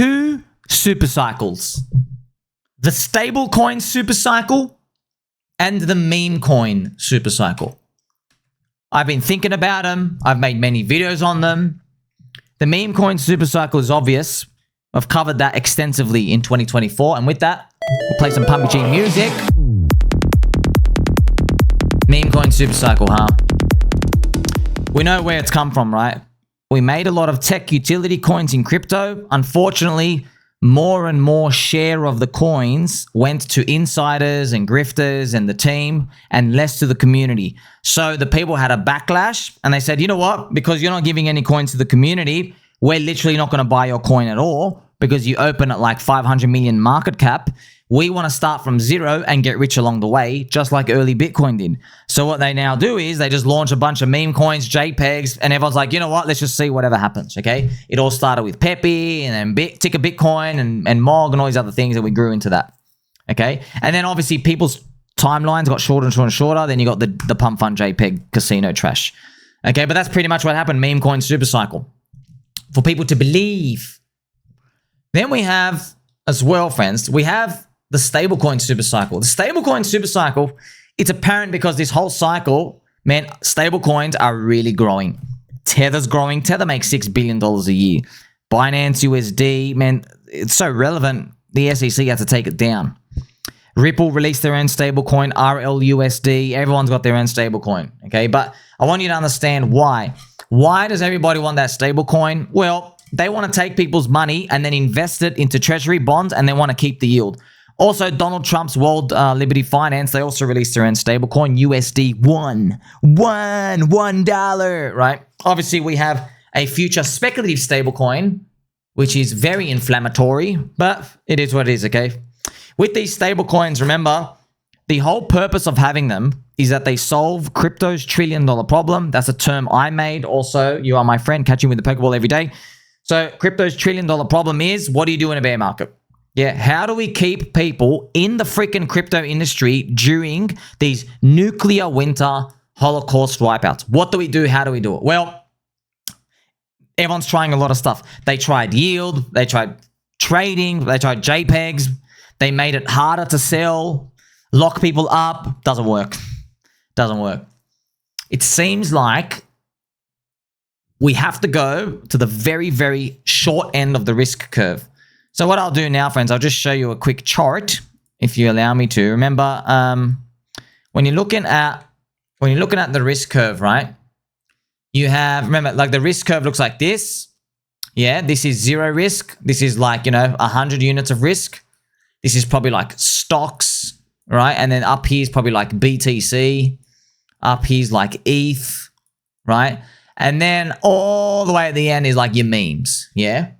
two super cycles. The StableCoin SuperCycle and the MemeCoin SuperCycle. I've been thinking about them. I've made many videos on them. The MemeCoin SuperCycle is obvious. I've covered that extensively in 2024. And with that, we'll play some Pumpy G music. MemeCoin SuperCycle, huh? We know where it's come from, right? We made a lot of tech utility coins in crypto. Unfortunately, more and more share of the coins went to insiders and grifters and the team and less to the community. So the people had a backlash and they said, you know what? Because you're not giving any coins to the community, we're literally not going to buy your coin at all because you open at like 500 million market cap. We want to start from zero and get rich along the way, just like early Bitcoin did. So what they now do is they just launch a bunch of meme coins, JPEGs, and everyone's like, you know what? Let's just see whatever happens, okay? It all started with Pepe and then Ticker Bitcoin and Mog and all these other things, and we grew into that, okay? And then obviously people's timelines got shorter and shorter and shorter. Then you got the pump fund JPEG casino trash, okay? But that's pretty much what happened, MemeCoin SuperCycle, for people to believe. Then we have, as well, friends, we have the StableCoin SuperCycle. The StableCoin SuperCycle, it's apparent because this whole cycle, man, stablecoins are really growing. Tether's growing. Tether makes $6 billion a year. Binance USD, man, it's so relevant, the SEC had to take it down. Ripple released their own stablecoin, RLUSD. Everyone's got their own stablecoin, okay? But I want you to understand why. Why does everybody want that stablecoin? Well, they want to take people's money and then invest it into treasury bonds and they want to keep the yield. Also, Donald Trump's World Liberty Finance, they also released their own stablecoin, USD1, $1, right? Obviously, we have a future speculative stablecoin, which is very inflammatory, but it is what it is, okay? With these stablecoins, remember, the whole purpose of having them is that they solve crypto's $1 trillion problem. That's a term I made. Also, you are my friend, catching with the Pokeball every day. So crypto's $1 trillion problem is, what do you do in a bear market? Yeah, how do we keep people in the freaking crypto industry during these nuclear winter Holocaust wipeouts? What do we do? How do we do it? Well, everyone's trying a lot of stuff. They tried yield, they tried trading, they tried JPEGs, they made it harder to sell, lock people up. Doesn't work. Doesn't work. It seems like we have to go to the very, very short end of the risk curve. So what I'll do now, friends, I'll just show you a quick chart, if you allow me to. Remember, when you're looking at the risk curve, right? You have, remember, like the risk curve looks like this. Yeah, this is zero risk. This is like, 100 units of risk. This is probably like stocks, right? And then up here is probably like BTC. Up here's like ETH, right? And then all the way at the end is like your memes, yeah?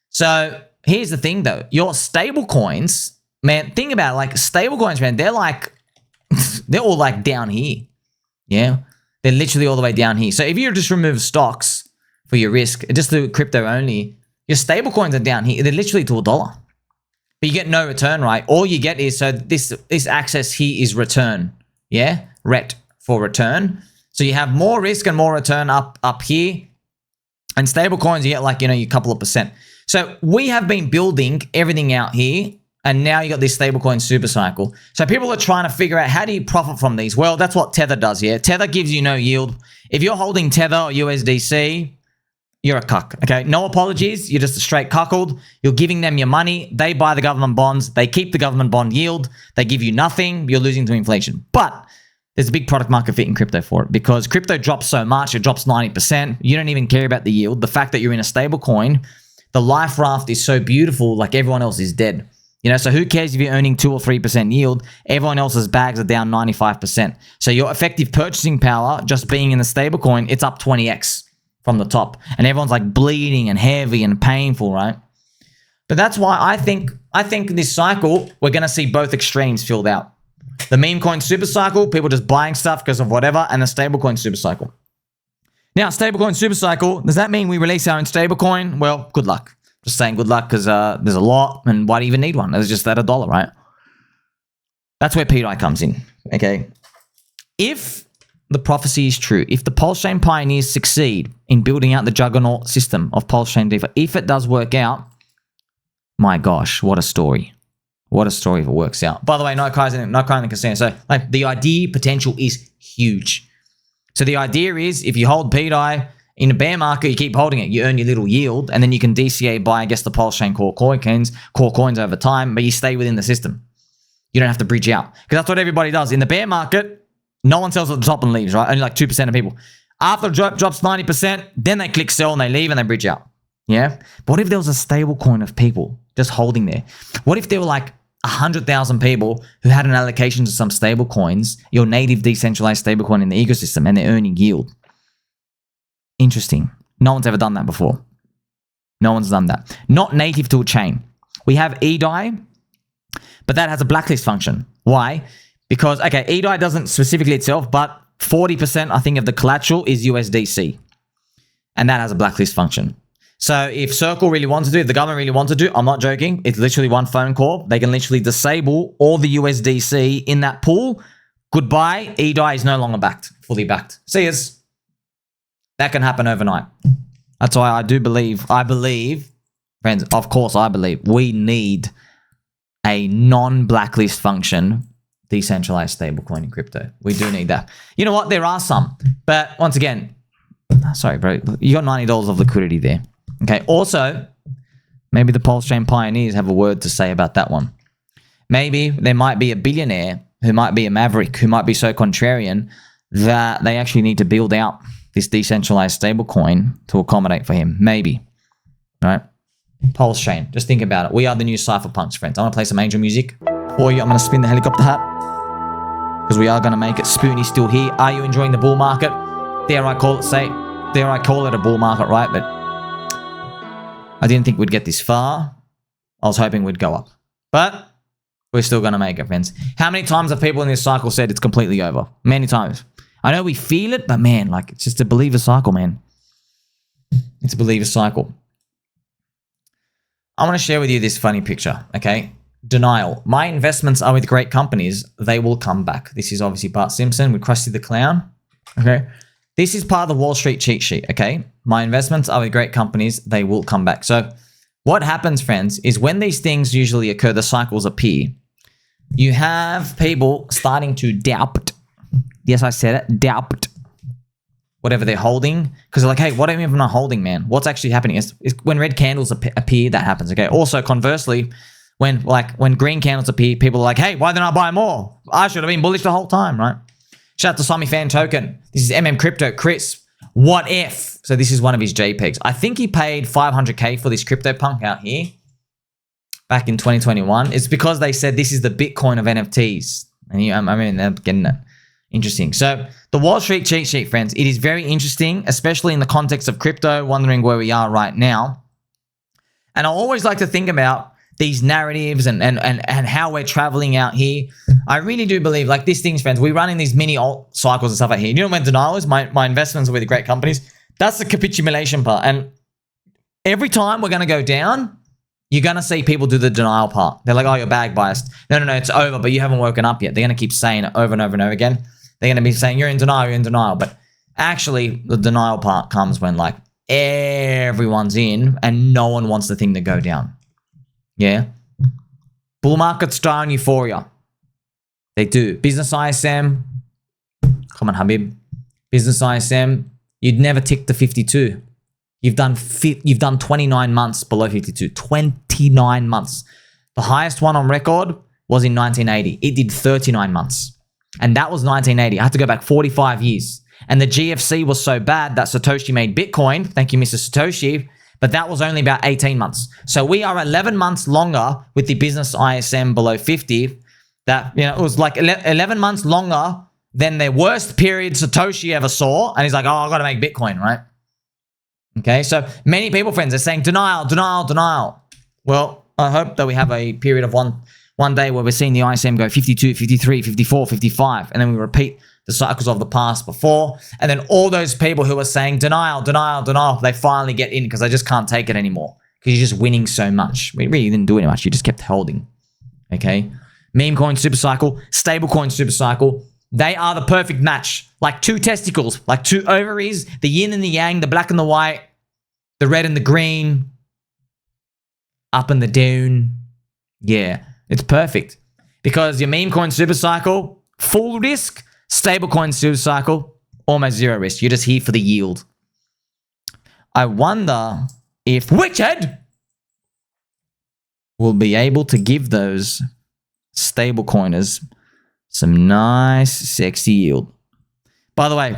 So here's the thing though, your stable coins, man, think about it, like stable coins, man, they're like, they're all like down here. Yeah. They're literally all the way down here. So if you just remove stocks for your risk, just do crypto only, your stable coins are down here. They're literally to $1. But you get no return, right? All you get is, so this axis here is return. Yeah. RET for return. So you have more risk and more return up here. And stable coins, you get like, a couple of percent. So we have been building everything out here, and now you got this StableCoin SuperCycle. So people are trying to figure out, how do you profit from these? Well, that's what Tether does, yeah? Tether gives you no yield. If you're holding Tether or USDC, you're a cuck, okay? No apologies. You're just a straight cuckold. You're giving them your money. They buy the government bonds. They keep the government bond yield. They give you nothing. You're losing to inflation. But there's a big product market fit in crypto for it, because crypto drops so much. It drops 90%. You don't even care about the yield. The fact that you're in a stable coin, the life raft is so beautiful, like everyone else is dead. So who cares if you're earning 2 or 3% yield? Everyone else's bags are down 95%. So your effective purchasing power, just being in the stable coin, it's up 20x from the top. And everyone's like bleeding and heavy and painful, right? But that's why I think this cycle, we're going to see both extremes filled out. The MemeCoin SuperCycle, people just buying stuff because of whatever, and the StableCoin SuperCycle. Now, StableCoin SuperCycle, does that mean we release our own stablecoin? Well, good luck. Just saying good luck, because there's a lot, and why do you even need one? It's just at $1, right? That's where pDAI comes in, okay? If the prophecy is true, if the Pulse Chain pioneers succeed in building out the juggernaut system of Pulse Chain DeFi, if it does work out, My gosh, what a story. What a story if it works out. By the way, no crying in the casino. So like the idea potential is huge. So the idea is if you hold pDAI in a bear market, you keep holding it, you earn your little yield, and then you can DCA buy, I guess, the Pulse Chain core coins over time, but you stay within the system. You don't have to bridge out. Because that's what everybody does. In the bear market, no one sells at the top and leaves, right? Only like 2% of people. After the drop drops 90%, then they click sell and they leave and they bridge out. Yeah? But what if there was a stable coin of people just holding there? What if there were like 100,000 people who had an allocation to some stable coins, your native decentralized stable coin in the ecosystem, and they're earning yield? Interesting. No one's ever done that before. No one's done that. Not native to a chain. We have pDAI, but that has a blacklist function. Why? Because, okay, pDAI doesn't specifically itself, but 40%, I think, of the collateral is USDC. And that has a blacklist function. So if Circle really wants to do, if the government really wants to do, I'm not joking, it's literally one phone call. They can literally disable all the USDC in that pool. Goodbye, pDAI is no longer backed, fully backed. See us. That can happen overnight. That's why I believe, friends, of course I believe, we need a non-blacklist function decentralized stablecoin in crypto. We do need that. You know what? There are some. But once again, sorry, bro, you got $90 of liquidity there. Okay. Also, maybe the Pulse Chain pioneers have a word to say about that one. Maybe there might be a billionaire who might be a maverick, who might be so contrarian that they actually need to build out this decentralized stablecoin to accommodate for him. Maybe. Right? Pulse Chain. Just think about it. We are the new cypherpunks, friends. I want to play some angel music. For you, I'm going to spin the helicopter hat. Because we are going to make it. Spoonie's still here. Are you enjoying the bull market? Dare I call it a bull market, right? But I didn't think we'd get this far. I was hoping we'd go up. But we're still going to make it, friends. How many times have people in this cycle said it's completely over? Many times. I know we feel it, but man, like, it's just a believer cycle, man. It's a believer cycle. I want to share with you this funny picture, okay? Denial. My investments are with great companies. They will come back. This is obviously Bart Simpson with Krusty the Clown, okay? This is part of the Wall Street cheat sheet, okay? My investments are with great companies. They will come back. So what happens, friends, is when these things usually occur, the cycles appear, you have people starting to doubt. Yes, I said it. Doubt whatever they're holding. Because they're like, hey, what am I even not holding, man? What's actually happening? Is when red candles appear, that happens, okay? Also, conversely, when green candles appear, people are like, hey, why didn't I buy more? I should have been bullish the whole time, right? Shout out to Sami Fan Token. This is Crypto. Chris, what if? So this is one of his JPEGs. I think he paid 500K for this CryptoPunk out here back in 2021. It's because they said this is the Bitcoin of NFTs. And they're getting it. Interesting. So the Wall Street cheat sheet, friends, it is very interesting, especially in the context of crypto, wondering where we are right now. And I always like to think about these narratives and how we're traveling out here. I really do believe, like, these things, friends, we run in these mini alt cycles and stuff out here. You know when denial is? My investments are with great companies. That's the capitulation part. And every time we're going to go down, you're going to see people do the denial part. They're like, oh, you're bag biased. No, it's over, but you haven't woken up yet. They're going to keep saying it over and over and over again. They're going to be saying, you're in denial. But actually, the denial part comes when, like, everyone's in and no one wants the thing to go down. Yeah? Bull markets die on euphoria. They do. Business ISM. Come on, Habib. Business ISM. You'd never tick the 52. You've done 29 months below 52. 29 months. The highest one on record was in 1980. It did 39 months. And that was 1980. I had to go back 45 years. And the GFC was so bad that Satoshi made Bitcoin. Thank you, Mr. Satoshi. But that was only about 18 months. So we are 11 months longer with the business ISM below 50. That, you know, it was like 11 months longer than the worst period Satoshi ever saw. And he's like, oh, I got to make Bitcoin, right? Okay, so many people, friends, are saying denial. Well, I hope that we have a period of one day where we're seeing the ISM go 52, 53, 54, 55, and then we repeat the cycles of the past before. And then all those people who are saying denial, they finally get in because they just can't take it anymore because you're just winning so much. We really didn't do any much. You just kept holding. Okay, MemeCoins SuperCycle, StableCoin SuperCycle. They are the perfect match. Like two testicles, like two ovaries, the yin and the yang, the black and the white, the red and the green. up and the down. Yeah, it's perfect. Because your MemeCoins SuperCycle, full risk. StableCoin SuperCycle, almost zero risk. You're just here for the yield. I wonder if Witchhead will be able to give those stablecoiners some nice, sexy yield. By the way,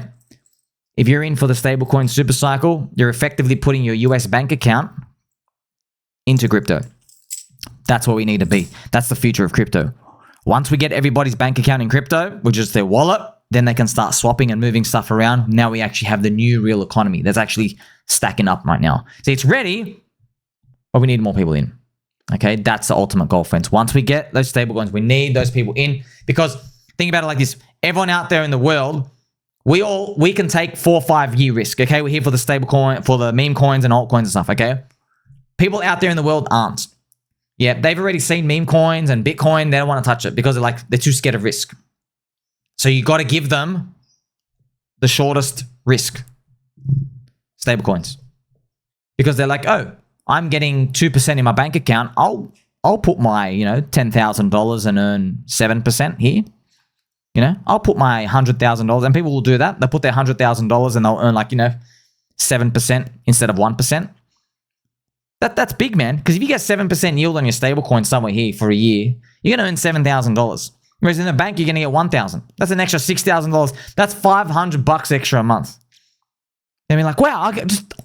if you're in for the StableCoin SuperCycle, you're effectively putting your US bank account into crypto. That's what we need to be. That's the future of crypto. Once we get everybody's bank account in crypto, which is their wallet, then they can start swapping and moving stuff around. Now we actually have the new real economy that's actually stacking up right now. See, it's ready, but we need more people in. Okay, that's the ultimate goal, friends. Once we get those stablecoins, we need those people in, because think about it like this. Everyone out there in the world, we can take 4 or 5 year risk. Okay, we're here for the stablecoin, for the meme coins and altcoins and stuff. Okay, people out there in the world aren't. Yeah, they've already seen meme coins and Bitcoin. They don't want to touch it because they're too scared of risk. So you got to give them the shortest risk stablecoins, because they're like, oh, I'm getting 2% in my bank account. I'll put my $10,000 and earn 7% here. I'll put my $100,000, and people will do that. They'll put their $100,000 and they'll earn 7% instead of 1%. That's big, man. Because if you get 7% yield on your stablecoin somewhere here for a year, you're going to earn $7,000. Whereas in the bank, you're going to get $1,000. That's an extra $6,000. That's $500 extra a month. I mean, like, wow,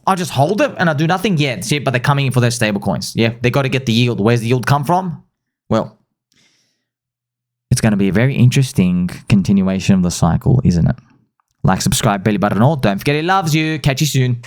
I'll just hold it and I'll do nothing. Yeah, see, but they're coming in for their stablecoins. Yeah, they got to get the yield. Where's the yield come from? Well, it's going to be a very interesting continuation of the cycle, isn't it? Like, subscribe, belly button, all. Don't forget he loves you. Catch you soon.